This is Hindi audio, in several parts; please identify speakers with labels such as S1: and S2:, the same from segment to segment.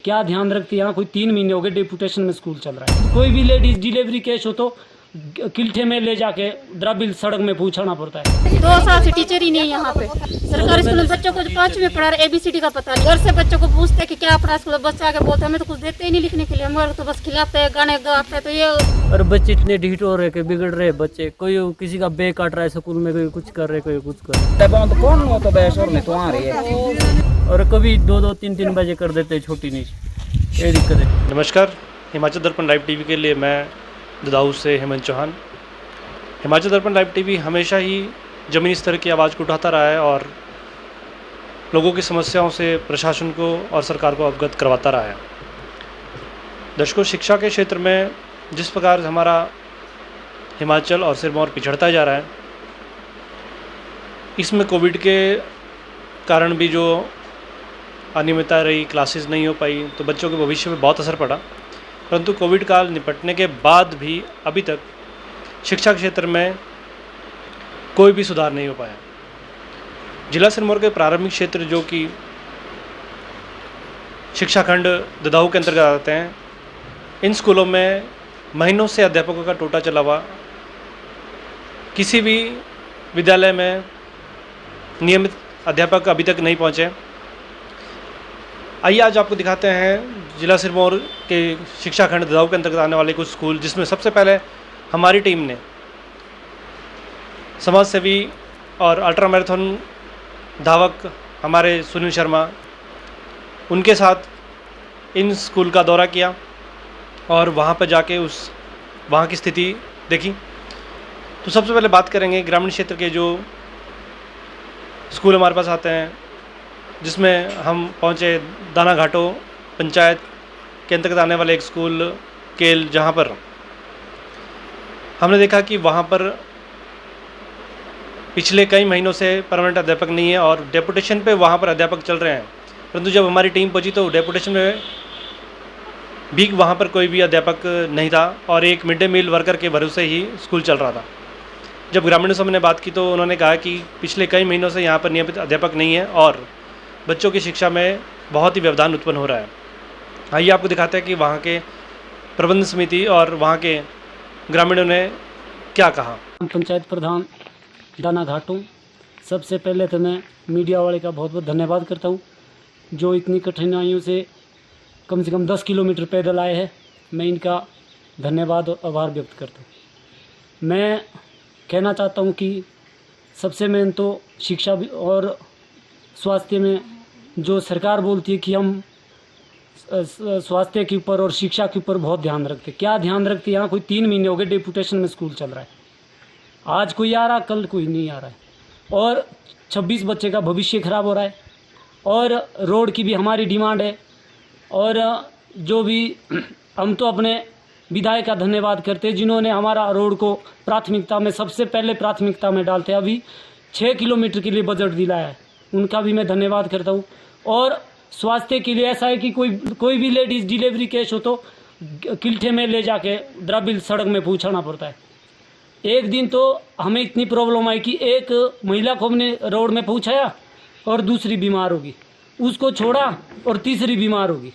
S1: क्या ध्यान रखती है, यहाँ कोई 3 महीने हो गए डेपुटेशन में स्कूल चल रहा है। कोई भी लेडीज डिलीवरी केस हो तो किल्ठे में ले जाके द्रबिल सड़क में पूछना पड़ता है।
S2: 2 साल से टीचर ही नहीं है यहाँ पे। सरकारी स्कूल में बच्चों को 5वीं में पढ़ा रहे, ABCD का पता नहीं। घर से बच्चों को पूछते हैं कि क्या पढ़ा स्कूल, बच्चे आके बोलते हैं हमें तो कुछ देते ही नहीं लिखने के लिए, हमारे तो बस खिलाते हैं, गाने गाते हैं। तो ये
S3: और बच्चे इतने ढीठ हो रहे कि बिगड़ रहे बच्चे, कोई किसी का बैग काट रहा है स्कूल में, कोई कुछ कर रहे कोई कुछ कर रहे।
S4: कौन हो तो बैशोर में तो आ रही है
S3: और कभी 2-2, 3-3 बजे कर देते हैं छोटी नीच, ये दिक्कत है।
S5: नमस्कार, हिमाचल दर्पण लाइव टीवी के लिए मैं ददाऊ से हेमंत चौहान। हिमाचल दर्पण लाइव टीवी हमेशा ही ज़मीनी स्तर की आवाज़ को उठाता रहा है और लोगों की समस्याओं से प्रशासन को और सरकार को अवगत करवाता रहा है। दर्शकों, शिक्षा के क्षेत्र में जिस प्रकार हमारा हिमाचल और सिरमौर पिछड़ता जा रहा है, इसमें कोविड के कारण भी जो अनियमितता रही, क्लासेस नहीं हो पाई, तो बच्चों के भविष्य में बहुत असर पड़ा। परंतु कोविड काल निपटने के बाद भी अभी तक शिक्षा क्षेत्र में कोई भी सुधार नहीं हो पाया। जिला सिरमौर के प्रारंभिक क्षेत्र जो कि शिक्षा खंड ददाऊ के अंतर्गत आते हैं, इन स्कूलों में महीनों से अध्यापकों का टोटा चला हुआ, किसी भी विद्यालय में नियमित अध्यापक अभी तक नहीं पहुँचे। आइए आज आपको दिखाते हैं जिला सिरमौर के शिक्षा खंड ददाऊ के अंतर्गत आने वाले कुछ स्कूल, जिसमें सबसे पहले हमारी टीम ने समाज सेवी और अल्ट्रा मैराथन धावक हमारे सुनील शर्मा, उनके साथ इन स्कूल का दौरा किया और वहाँ पर जाके वहाँ की स्थिति देखी। तो सबसे पहले बात करेंगे ग्रामीण क्षेत्र के जो स्कूल हमारे पास आते हैं, जिसमें हम पहुँचे दाना घाटो पंचायत के अंतर्गत आने वाले एक स्कूल केल, जहाँ पर हमने देखा कि वहाँ पर पिछले कई महीनों से परमानेंट अध्यापक नहीं है और डेपुटेशन पे वहाँ पर अध्यापक चल रहे हैं। परंतु जब हमारी टीम पहुँची तो डेपुटेशन में भी वहाँ पर कोई भी अध्यापक नहीं था और एक मिड डे मील वर्कर के भरोसे ही स्कूल चल रहा था। जब ग्रामीणों से हमने बात की तो उन्होंने कहा कि पिछले कई महीनों से यहाँ पर नियमित अध्यापक नहीं है और बच्चों की शिक्षा में बहुत ही व्यवधान उत्पन्न हो रहा है। आइए आपको दिखाते हैं कि वहाँ के प्रबंध समिति और वहाँ के ग्रामीणों ने क्या कहा।
S1: पंचायत प्रधान दाना घाटों, सबसे पहले तो मैं मीडिया वाले का बहुत बहुत धन्यवाद करता हूँ, जो इतनी कठिनाइयों से कम 10 किलोमीटर पैदल आए हैं। मैं इनका धन्यवाद और आभार व्यक्त करता हूँ। मैं कहना चाहता हूँ कि सबसे मेन तो शिक्षा और स्वास्थ्य में जो सरकार बोलती है कि हम स्वास्थ्य के ऊपर और शिक्षा के ऊपर बहुत ध्यान रखते, क्या ध्यान रखती है। यहाँ कोई 3 महीने हो गए डेपुटेशन में स्कूल चल रहा है, आज कोई आ रहा, कल कोई नहीं आ रहा है और 26 बच्चे का भविष्य खराब हो रहा है। और रोड की भी हमारी डिमांड है और जो भी हम तो अपने विधायक का धन्यवाद करते हैं, जिन्होंने हमारा रोड को प्राथमिकता में सबसे पहले प्राथमिकता में डालते हैं। अभी 6 किलोमीटर के लिए बजट दिलाया है, उनका भी मैं धन्यवाद करता हूँ। और स्वास्थ्य के लिए ऐसा है कि कोई भी लेडीज डिलीवरी केस हो तो किल्ठे में ले जाके द्रबिल सड़क में पूछना पड़ता है। एक दिन तो हमें इतनी प्रॉब्लम आई कि एक महिला को हमने रोड में पहुंचाया और दूसरी बीमार होगी, उसको छोड़ा और तीसरी बीमार होगी।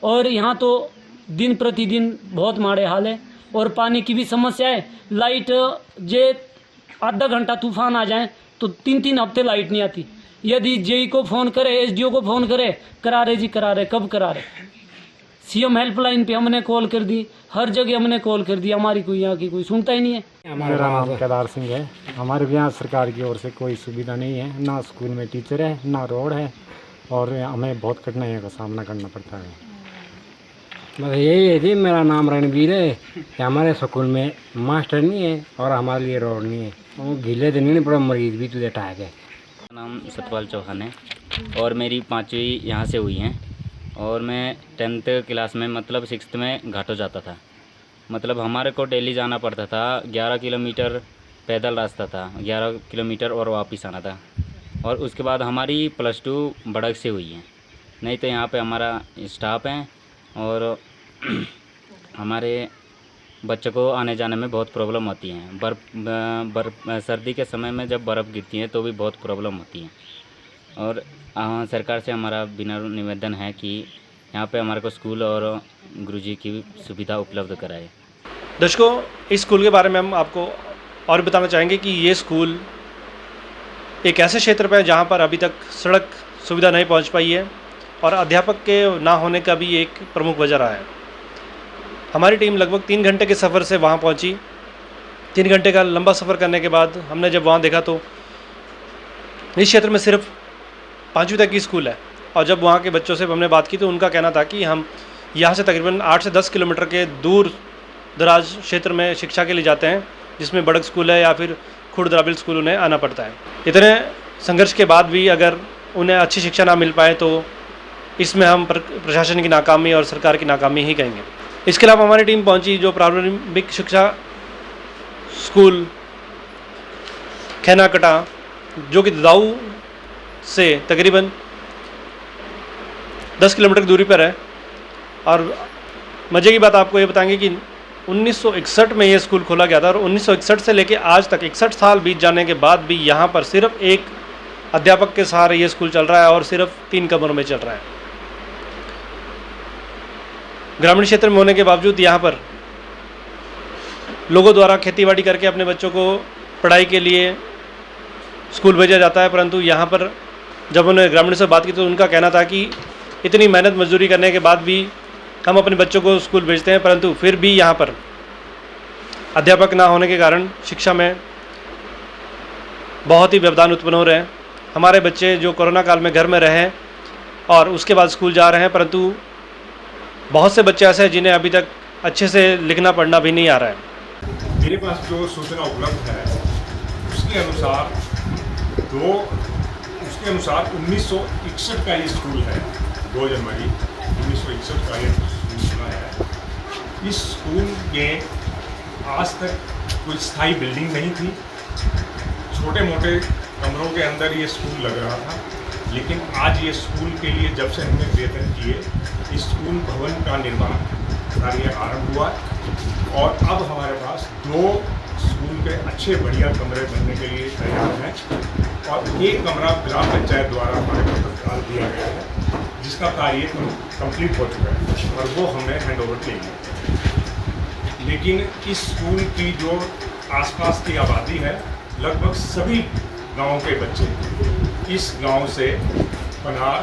S1: और यहाँ तो दिन प्रतिदिन बहुत माड़े हाल है और पानी की भी समस्या है। लाइट जे आधा घंटा तूफान आ जाए तो 3-3 हफ्ते लाइट नहीं आती। यदि जेई को फ़ोन करे, SDO को फ़ोन करे, करा रहे जी करा रहे, कब करा रहे। CM हेल्पलाइन पे हमने कॉल कर दी, हर जगह हमने कॉल कर दी, हमारी कोई यहाँ की कोई सुनता ही नहीं है।
S6: मेरा नाम केदार सिंह है। हमारे यहाँ सरकार की ओर से कोई सुविधा नहीं है, ना स्कूल में टीचर है, ना रोड है और हमें बहुत कठिनाइयों का सामना करना पड़ता है।
S4: बस यही है जी, मेरा नाम रणवीर है। हमारे स्कूल में मास्टर नहीं है और हमारे लिए रोड नहीं है, वो गीले दिन नहीं पड़ा, मरीज भी तुझे टाइप है।
S7: नाम सतपाल चौहान है और मेरी 5वीं यहाँ से हुई हैं और मैं 10th क्लास में मतलब 6th में घाटो जाता था। मतलब हमारे को डेली जाना पड़ता था, 11 किलोमीटर पैदल रास्ता था, 11 किलोमीटर और वापस आना था। और उसके बाद हमारी +2 बड़क से हुई है, नहीं तो यहाँ पे हमारा स्टाफ है और हमारे बच्चों को आने जाने में बहुत प्रॉब्लम होती है। बर्फ़ सर्दी के समय में जब बर्फ़ गिरती है तो भी बहुत प्रॉब्लम होती है। और सरकार से हमारा विनम्र निवेदन है कि यहाँ पे हमारे को स्कूल और गुरुजी की सुविधा उपलब्ध कराए।
S5: दर्शकों, इस स्कूल के बारे में हम आपको और बताना चाहेंगे कि ये स्कूल एक ऐसे क्षेत्र पर है जहाँ पर अभी तक सड़क सुविधा नहीं पहुँच पाई है और अध्यापक के ना होने का भी एक प्रमुख वजह रहा है। हमारी टीम लगभग 3 घंटे के सफ़र से वहाँ पहुँची। 3 घंटे का लंबा सफ़र करने के बाद हमने जब वहाँ देखा तो इस क्षेत्र में सिर्फ 5वीं तक की स्कूल है और जब वहाँ के बच्चों से हमने बात की तो उनका कहना था कि हम यहाँ से तकरीबन 8 से 10 किलोमीटर के दूर दराज क्षेत्र में शिक्षा के लिए जाते हैं, जिसमें बड़क स्कूल है या फिर खुर्द स्कूल उन्हें आना पड़ता है। इतने संघर्ष के बाद भी अगर उन्हें अच्छी शिक्षा ना मिल पाए तो इसमें हम प्रशासन की नाकामी और सरकार की नाकामी ही कहेंगे। इसके अलावा हमारी टीम पहुंची जो प्रारंभिक शिक्षा स्कूल खैनाकटा जो कि दाऊ से तकरीबन 10 किलोमीटर की दूरी पर है। और मज़े की बात आपको ये बताएंगे कि 1961 में ये स्कूल खोला गया था और 1961 से लेकर आज तक 61 साल बीत जाने के बाद भी यहाँ पर सिर्फ एक अध्यापक के सहारे ये स्कूल चल रहा है और सिर्फ 3 कमरों में चल रहा है। ग्रामीण क्षेत्र में होने के बावजूद यहाँ पर लोगों द्वारा खेतीबाड़ी करके अपने बच्चों को पढ़ाई के लिए स्कूल भेजा जाता है, परंतु यहाँ पर जब उन्होंने ग्रामीणों से बात की तो उनका कहना था कि इतनी मेहनत मजदूरी करने के बाद भी हम अपने बच्चों को स्कूल भेजते हैं, परंतु फिर भी यहाँ पर अध्यापक ना होने के कारण शिक्षा में बहुत ही व्यवधान उत्पन्न हो रहे हैं। हमारे बच्चे जो कोरोना काल में घर में रहे और उसके बाद स्कूल जा रहे हैं, परंतु बहुत से बच्चे ऐसे हैं जिन्हें अभी तक अच्छे से लिखना पढ़ना भी नहीं आ रहा है।
S8: मेरे पास जो सूचना उपलब्ध है उसके अनुसार 1961 का ये स्कूल है। 2 जनवरी 1961 का ये स्कूल है। इस स्कूल में आज तक कोई स्थायी बिल्डिंग नहीं थी। छोटे मोटे कमरों के अंदर ये स्कूल लग रहा था, लेकिन आज ये स्कूल के लिए जब से हमने प्रयत्न किए इस स्कूल भवन का निर्माण कार्य आरंभ हुआ और अब हमारे पास 2 स्कूल के अच्छे बढ़िया कमरे बनने के लिए तैयार हैं और एक कमरा ग्राम पंचायत द्वारा हमारे को तत्काल दिया गया है, जिसका कार्य कंप्लीट हो चुका है और वो हमने हैंड ओवर ले लिया। लेकिन इस स्कूल की जो आसपास की आबादी है, लगभग सभी गाँव के बच्चे इस गांव से पनार,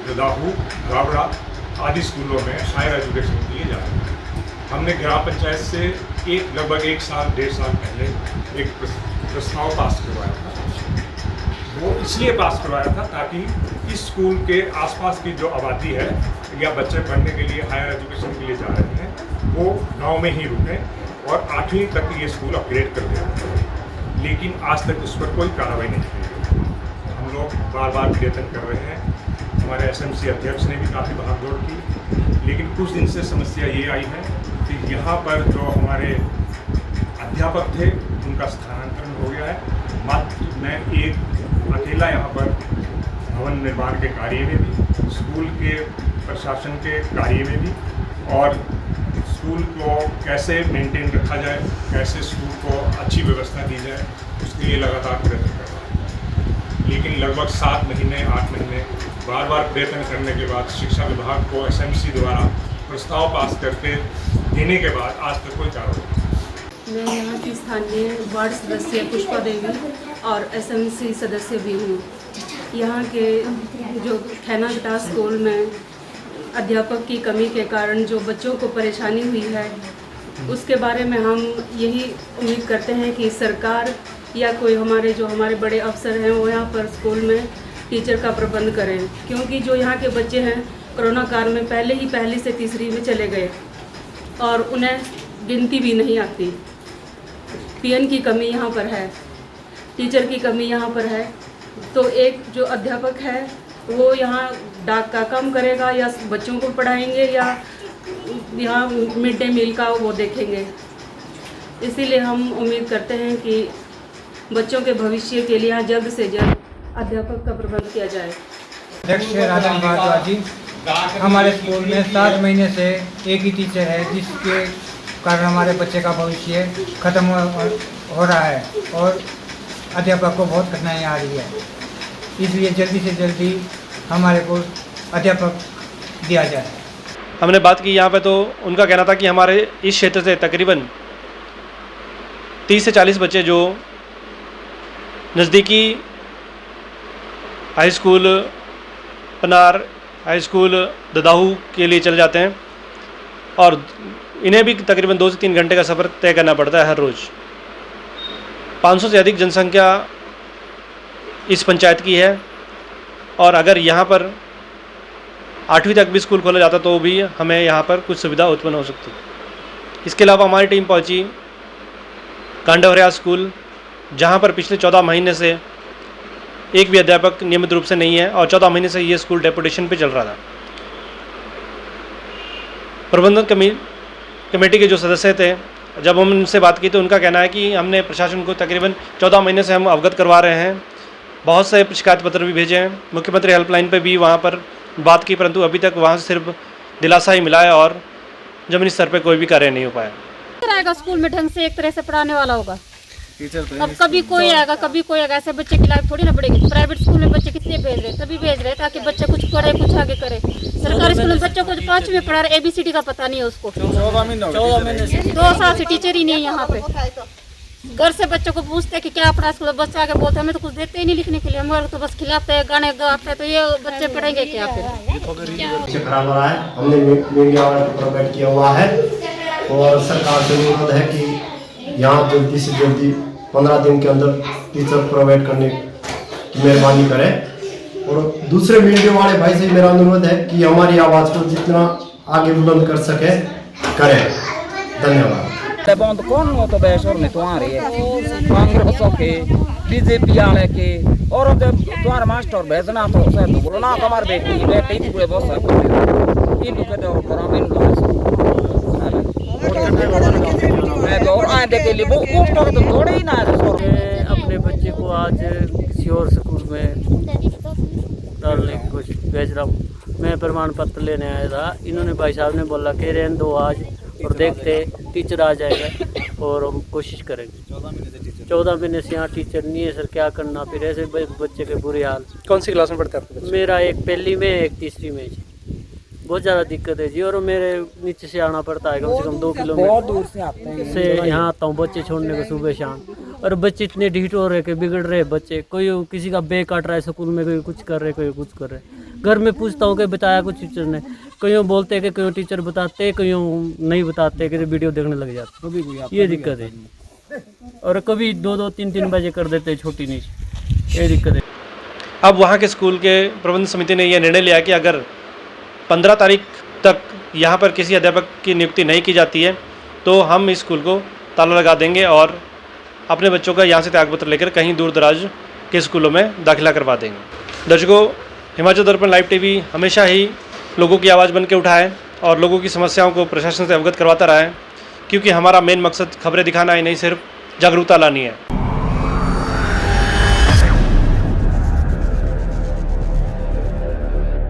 S8: गदाहू, गावड़ा आदि स्कूलों में हायर एजुकेशन के लिए जा रहे हैं। हमने ग्राम पंचायत से लगभग 1 साल 1.5 साल पहले एक प्रस्ताव पास करवाया था। वो इसलिए पास करवाया था ताकि इस स्कूल के आसपास की जो आबादी है या बच्चे पढ़ने के लिए हायर एजुकेशन के लिए जा रहे हैं वो गांव में ही रुकें और 8वीं तक ये स्कूल अपग्रेड कर दिया। लेकिन आज तक उस पर कोई कार्रवाई नहीं की गई। हम लोग बार बार प्रयत्न कर रहे हैं। हमारे एसएमसी अध्यक्ष ने भी काफ़ी भागदौड़ की, लेकिन कुछ दिन से समस्या ये आई है कि यहाँ पर जो हमारे अध्यापक थे उनका स्थानांतरण हो गया है। मात्र मैं एक अकेला यहाँ पर भवन निर्माण के कार्य में भी, स्कूल के प्रशासन के कार्य में भी और स्कूल को कैसे मेंटेन रखा जाए, कैसे स्कूल को अच्छी व्यवस्था दी जाए, उसके लिए लगातार प्रयत्न कर रहा हूँ। लेकिन लगभग 7 महीने 8 महीने बार बार प्रयत्न करने के बाद शिक्षा विभाग को एसएमसी द्वारा प्रस्ताव पास करके देने के बाद आज तक कोई कार्रवाई नहीं।
S9: मैं यहाँ की स्थानीय वार्ड सदस्य पुष्पा देवी और एसएमसी सदस्य भी हूँ। यहाँ के जो खैनाकटा स्कूल में अध्यापक की कमी के कारण जो बच्चों को परेशानी हुई है उसके बारे में हम यही उम्मीद करते हैं कि सरकार या कोई हमारे बड़े अफसर हैं वो यहाँ पर स्कूल में टीचर का प्रबंध करें, क्योंकि जो यहाँ के बच्चे हैं कोरोना काल में पहले ही 1 से 3री में चले गए और उन्हें गिनती भी नहीं आती। पीएन की कमी यहाँ पर है, टीचर की कमी यहाँ पर है। तो एक जो अध्यापक है वो यहाँ डाक का काम करेगा या बच्चों को पढ़ाएंगे या यहाँ मिड डे मील का वो देखेंगे। इसीलिए हम उम्मीद करते हैं कि बच्चों के भविष्य के लिए यहाँ जल्द से जल्द अध्यापक का प्रबंध किया जाए।
S10: अध्यक्ष राजन भारद्वाज जी, हमारे स्कूल में 7 महीने से एक ही टीचर है, जिसके कारण हमारे बच्चे का भविष्य खत्म हो रहा है और अध्यापक को बहुत कठिनाई आ रही है। इसलिए जल्दी से जल्दी हमारे को अध्यापक दिया जाए।
S5: हमने बात की यहाँ पे, तो उनका कहना था कि हमारे इस क्षेत्र से तकरीबन 30 से 40 बच्चे जो नज़दीकी high school Panar, high school Dadahu के लिए चले जाते हैं और इन्हें भी तकरीबन 2 से 3 घंटे का सफ़र तय करना पड़ता है हर रोज़। 500 से अधिक जनसंख्या इस पंचायत की है और अगर यहाँ पर 8वीं तक भी स्कूल खोला जाता तो भी हमें यहाँ पर कुछ सुविधा उत्पन्न हो सकती। इसके अलावा हमारी टीम पहुँची कांडवरिया स्कूल, जहाँ पर पिछले 14 महीने से एक भी अध्यापक नियमित रूप से नहीं है और 14 महीने से ये स्कूल डेपुटेशन पे चल रहा था। प्रबंधन कमेटी के जो सदस्य थे, जब हम उनसे बात की तो उनका कहना है कि हमने प्रशासन को तकरीबन 14 महीने से हम अवगत करवा रहे हैं, बहुत से शिकायत पत्र भी भेजे हैं, मुख्यमंत्री हेल्पलाइन पे भी वहाँ पर बात की, परंतु अभी तक वहाँ से सिर्फ दिलासा ही मिला है और ज़मीनी स्तर पे कोई भी कार्य नहीं हो पाया।
S2: आएगा स्कूल में ढंग से एक तरह से पढ़ाने वाला होगा, अब कभी कोई आएगा कभी कोई आएगा, ऐसे बच्चे की लाइफ थोड़ी ना बढ़ेगी। प्राइवेट स्कूल में बच्चे कितने भेज रहे हैं, तभी भेज रहे हैं ताकि बच्चे कुछ करे, कुछ आगे करे। सरकारी स्कूल में बच्चों को 5वीं में पढ़ा रहे, ABCD का पता नहीं है उसको। 2 साल से टीचर ही नहीं है यहाँ पे। घर से बच्चों को पूछते हैं कि क्या पढ़ा स्कूल, बच्चे आके बोलते हैं हमें तो कुछ देते ही नहीं लिखने के लिए, हमारे तो बस खिलाते हैं, गाने गाते हैं, तो ये बच्चे पढ़ेंगे क्या फिर।
S11: खराब रहा है, हमने मीडिया वाले को प्रोवाइड किया हुआ है और सरकार से अनुरोध है कि यहाँ जल्दी से जल्दी 15 दिन के अंदर टीचर प्रोवाइड करने की मेहरबानी करें। और दूसरे मीडिया वाले भाई से मेरा अनुरोध है कि हमारी आवाज़ को जितना आगे बुलंद कर सके करें। धन्यवाद।
S12: बंद कौन हो तो बेशोर में तुम्हारे कांग्रेसों के, बीजेपी वाले के, और जब तुम्हारे मास्टर भेजना तो सर तो बोलो ना हमारे बेटी थी पूरे बहुत सारे इन कहते हो ग्रामीण और आए देखे लिए वो पोस्टर तो थोड़े ही ना है।
S3: अपने बच्चे को आज किसी और स्कूल में डालने की कोशिश भेज रहा हूँ। मैं प्रमाण पत्र लेने आया था, इन्होंने भाई साहब ने बोला कि रहने दो आज और देखते टीचर आ जाएगा और हम कोशिश करेंगे। 14 महीने से यहाँ टीचर नहीं है सर, क्या करना फिर ऐसे बच्चे के बुरे हाल।
S5: कौन सी क्लास में पढ़ते हैं आपके?
S3: मेरा एक पहली में एक तीसरी में जी, बहुत ज़्यादा दिक्कत है जी। और मेरे नीचे से आना पड़ता है, कम से कम 2 किलोमीटर
S12: बहुत दूर से आते हैं
S3: से यहाँ आता हूँ बच्चे छोड़ने को सुबह शाम। और बच्चे इतने ढीठ हो रहे कि बिगड़ रहे बच्चे, कोई किसी का बैग काट रहा है स्कूल में, कोई कुछ कर रहे कोई कुछ कर रहे। घर में पूछता हूँ कि बताया कुछ टीचर ने, कहीं बोलते हैं कि कहीं टीचर बताते, कहीं नहीं बताते कि वीडियो देखने लग जाते, ये दिक्कत है। और कभी 2-2, 3-3 बजे कर देते हैं छोटी नीच, ये दिक्कत है।
S5: अब वहाँ के स्कूल के प्रबंधन समिति ने यह निर्णय लिया कि अगर 15 तारीख तक यहाँ पर किसी अध्यापक की नियुक्ति नहीं की जाती है तो हम इस स्कूल को ताला लगा देंगे और अपने बच्चों का यहाँ से त्यागपत्र लेकर कहीं दूर दराज के स्कूलों में दाखिला करवा देंगे। दर्शकों, हिमाचल दर्पण लाइव टीवी हमेशा ही लोगों की आवाज़ बन के उठा है और लोगों की समस्याओं को प्रशासन से अवगत करवाता रहा है, क्योंकि हमारा मेन मकसद खबरें दिखाना ही नहीं, सिर्फ जागरूकता लानी है।